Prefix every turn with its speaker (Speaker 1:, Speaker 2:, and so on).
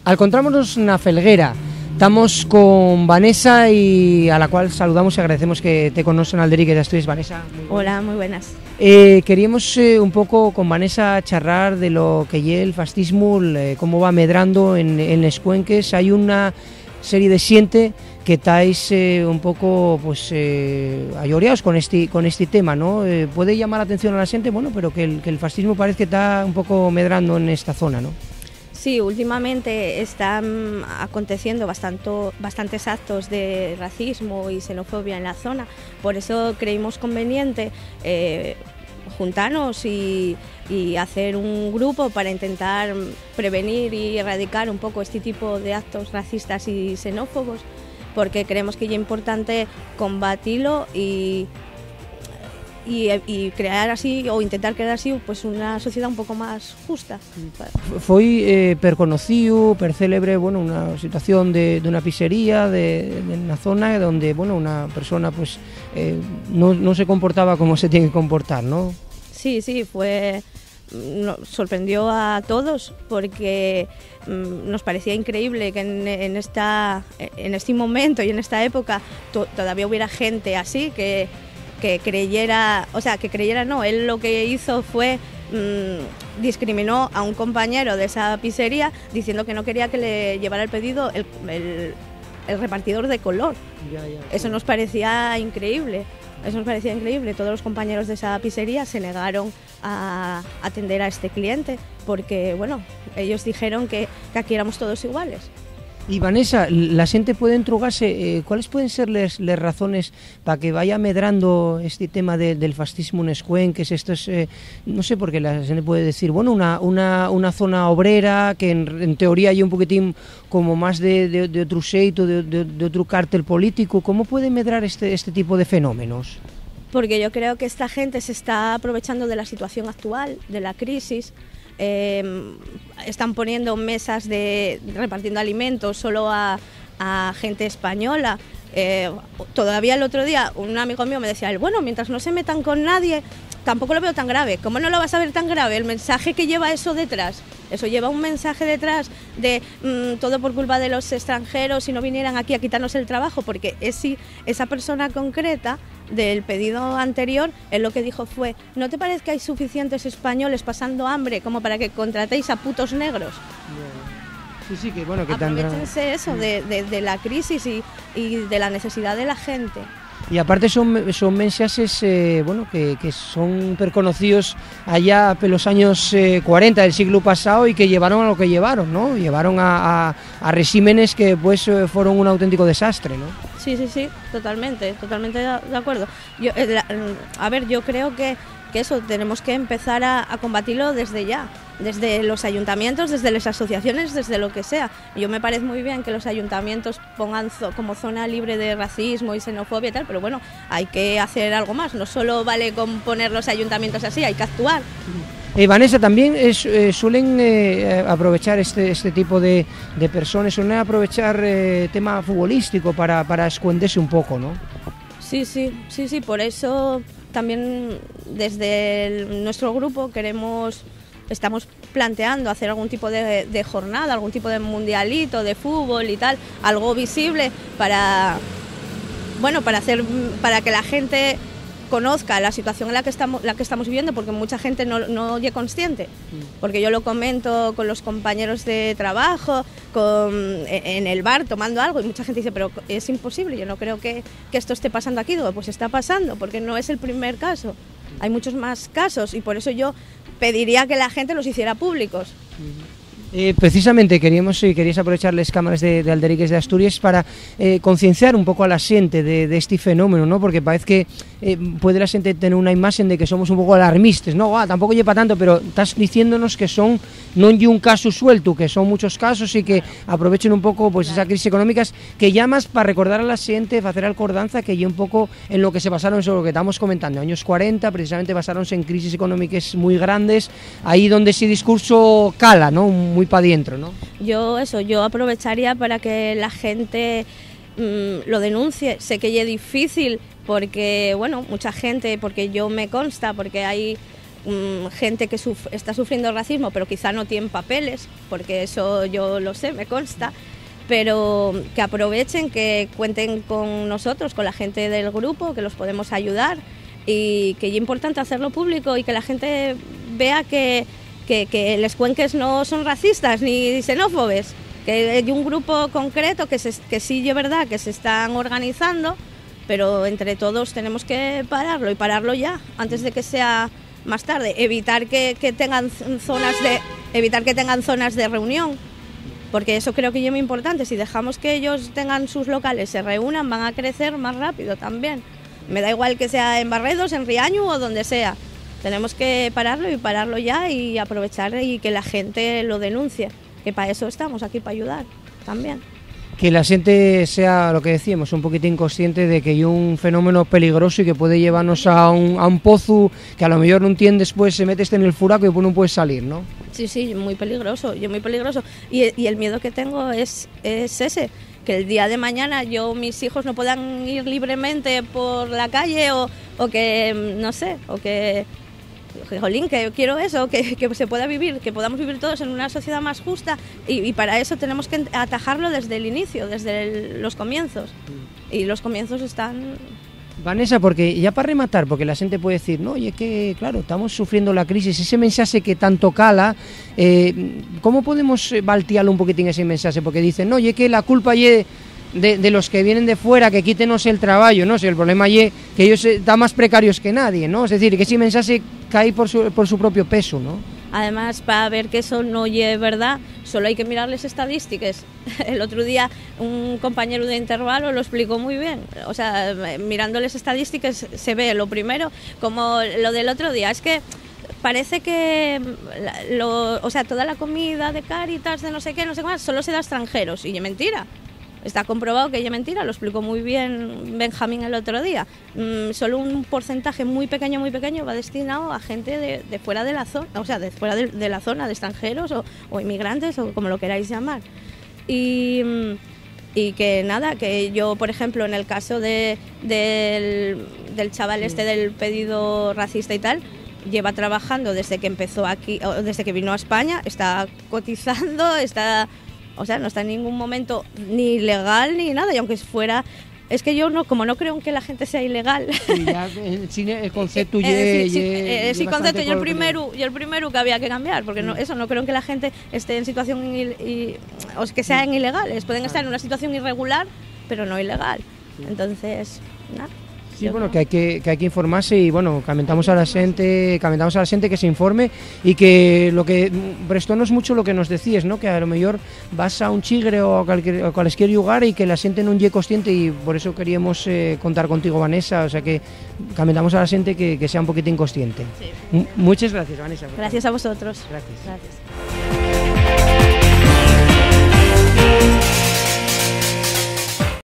Speaker 1: Encontrámonos na Felguera. Estamos con Vanessa y a la cual saludamos y agradecemos que te conozcan al Alderiques de Asturias. Vanessa,
Speaker 2: muy hola, muy buenas.
Speaker 1: Queríamos un poco con Vanessa charlar de lo que es el fascismo, cómo va medrando en les cuenques. Hay una serie de xente que estáis un poco pues ayoreados con este tema, ¿no? Puede llamar la atención a la xente, bueno, pero que el fascismo parece que está un poco medrando en esta zona, ¿no?
Speaker 2: Sí, últimamente están aconteciendo bastantes actos de racismo y xenofobia en la zona, por eso creímos conveniente juntarnos y hacer un grupo para intentar prevenir y erradicar un poco este tipo de actos racistas y xenófobos, porque creemos que es importante combatirlo y crear así, o intentar crear así, pues una sociedad un poco más justa.
Speaker 1: Foi perconocido, percélebre, bueno, una situación de una pizzería de una zona donde, bueno, una persona pues no se comportaba como se tiene que comportar, ¿no?
Speaker 2: Sí, sorprendió a todos porque nos parecía increíble que en este momento y en esta época todavía hubiera gente así que creyera, no, él lo que hizo fue discriminó a un compañero de esa pizzería diciendo que no quería que le llevara el pedido el repartidor de color. Eso nos parecía increíble. Todos los compañeros de esa pizzería se negaron a atender a este cliente porque, bueno, ellos dijeron que aquí éramos todos iguales.
Speaker 1: Y Vanessa, la xente puede entrugarse, ¿cuáles pueden ser les razones para que vaya medrando este tema del fascismo en Escuenques? Esto es, no sé, porque la xente puede decir, bueno, una zona obrera que en teoría hay un poquitín como más de otro xeito, de otro cártel político. ¿Cómo puede medrar este tipo de fenómenos?
Speaker 2: Porque yo creo que esta gente se está aprovechando de la situación actual, de la crisis. Están poniendo mesas repartiendo alimentos solo a gente española. Todavía el otro día un amigo mío me decía, bueno, mientras no se metan con nadie, tampoco lo veo tan grave. ¿Cómo no lo vas a ver tan grave? El mensaje que lleva eso detrás. Eso lleva un mensaje detrás de todo por culpa de los extranjeros, si no vinieran aquí a quitarnos el trabajo, porque esa persona concreta del pedido anterior, él lo que dijo fue, ¿no te parece que hay suficientes españoles pasando hambre como para que contratéis a putos negros?
Speaker 1: Sí, que bueno, que
Speaker 2: aprovechense eso de la crisis y de la necesidad de la gente.
Speaker 1: Y aparte son mensajes bueno, que son perconocidos allá por los años 40 del siglo pasado y que llevaron a lo que llevaron, ¿no? Llevaron a regímenes que pues fueron un auténtico desastre, ¿no?
Speaker 2: Sí, totalmente de acuerdo. Yo creo que eso tenemos que empezar a combatirlo desde ya, desde los ayuntamientos, desde las asociaciones, desde lo que sea. Yo me parece muy bien que los ayuntamientos pongan como zona libre de racismo y xenofobia y tal, pero bueno, hay que hacer algo más, no solo vale con poner los ayuntamientos así, hay que actuar.
Speaker 1: Vanessa, también suelen aprovechar este tipo de personas, suelen aprovechar tema futbolístico para esconderse un poco, ¿no?
Speaker 2: Sí, por eso también desde nuestro grupo estamos planteando hacer algún tipo de jornada, algún tipo de mundialito de fútbol y tal, algo visible para que la gente conozca la situación en la que estamos viviendo, porque mucha gente no es consciente, porque yo lo comento con los compañeros de trabajo, en el bar tomando algo, y mucha gente dice, pero es imposible, yo no creo que esto esté pasando aquí. Digo, pues está pasando, porque no es el primer caso, hay muchos más casos, y por eso yo pediría que la gente los hiciera públicos.
Speaker 1: Precisamente querías aprovechar las cámaras de Alderiques de Asturias para concienciar un poco a la xente de este fenómeno, ¿no? Porque parece que puede la xente tener una imagen de que somos un poco alarmistas, ¿no? Tampoco lleva tanto, pero estás diciéndonos que son no hay un caso suelto, que son muchos casos y que aprovechen un poco pues esa crisis económica, que llamas para recordar a la xente, para hacer acordanza que ya un poco en lo que se basaron, sobre lo que estamos comentando, años 40, precisamente basáronse en crisis económicas muy grandes, ahí donde ese discurso cala, ¿no? Muy para adentro, ¿no? Yo
Speaker 2: aprovecharía para que la gente lo denuncie. Sé que es difícil porque, bueno, mucha gente, porque yo me consta, porque hay gente que está sufriendo racismo, pero quizá no tienen papeles, porque eso yo lo sé, me consta, pero que aprovechen, que cuenten con nosotros, con la gente del grupo, que los podemos ayudar, y que es importante hacerlo público y que la gente vea que les cuenques no son racistas ni xenófobos, que hay un grupo concreto que sí es verdad que se están organizando, pero entre todos tenemos que pararlo, y pararlo ya, antes de que sea más tarde. Evitar que tengan zonas de reunión, porque eso creo que es muy importante. Si dejamos que ellos tengan sus locales, se reúnan, van a crecer más rápido también. Me da igual que sea en Barredos, en Riaño o donde sea. Tenemos que pararlo, y pararlo ya, y aprovechar y que la gente lo denuncie, que para eso estamos aquí, para ayudar también.
Speaker 1: Que la gente sea, lo que decíamos, un poquitín consciente de que hay un fenómeno peligroso y que puede llevarnos a un pozo que a lo mejor no entiendes, después se metes en el furaco y después no puedes salir, ¿no?
Speaker 2: Sí, muy peligroso, y el miedo que tengo es ese, que el día de mañana mis hijos no puedan ir libremente por la calle, o que, no sé, o que, jolín, que quiero eso, que se pueda vivir, que podamos vivir todos en una sociedad más justa, y para eso tenemos que atajarlo desde el inicio, desde los comienzos, y los comienzos están...
Speaker 1: Vanessa, porque ya para rematar, porque la gente puede decir, no, oye, que claro, estamos sufriendo la crisis, ese mensaje que tanto cala, ¿cómo podemos baltearlo un poquitín ese mensaje? Porque dicen, no, oye, que la culpa es de los que vienen de fuera, que quítenos el trabajo, ¿no? Si el problema es que ellos están más precarios que nadie, ¿no? Es decir, que ese mensaje cae por su propio peso, ¿no?
Speaker 2: Además, para ver que eso no es verdad, solo hay que mirar las estadísticas. El otro día un compañero de Intervalo lo explicó muy bien. O sea, mirando las estadísticas se ve lo primero, como lo del otro día. Es que parece que toda la comida de Cáritas, de no sé qué más, solo se da a extranjeros. Y es mentira. Está comprobado que es mentira, lo explicó muy bien Benjamín el otro día. Solo un porcentaje muy pequeño va destinado a gente de fuera de la zona, o sea, de fuera de la zona, de extranjeros o inmigrantes, o como lo queráis llamar. Y que nada, que yo, por ejemplo, en el caso del chaval del pedido racista y tal, lleva trabajando desde que empezó aquí, desde que vino a España, está cotizando, o sea, no está en ningún momento ni ilegal ni nada, y aunque fuera... Es que yo como no creo en que la gente sea ilegal.
Speaker 1: Sí, ya el concepto yo
Speaker 2: el primero que había que cambiar, porque no creo en que la gente esté en situación o que sean ilegales. Pueden estar en una situación irregular, pero no ilegal. Entonces, nada.
Speaker 1: Sí, bueno, que hay que informarse, y bueno, comentamos a la gente que se informe, y que lo que prestó no es mucho lo que nos decías, ¿no? Que a lo mejor vas a un chigre o a cualquier lugar y que la gente no es consciente, y por eso queríamos contar contigo, Vanessa, o sea que comentamos a la gente que sea un poquito inconsciente. Sí. Muchas gracias, Vanessa.
Speaker 2: Gracias a vosotros.
Speaker 1: Gracias.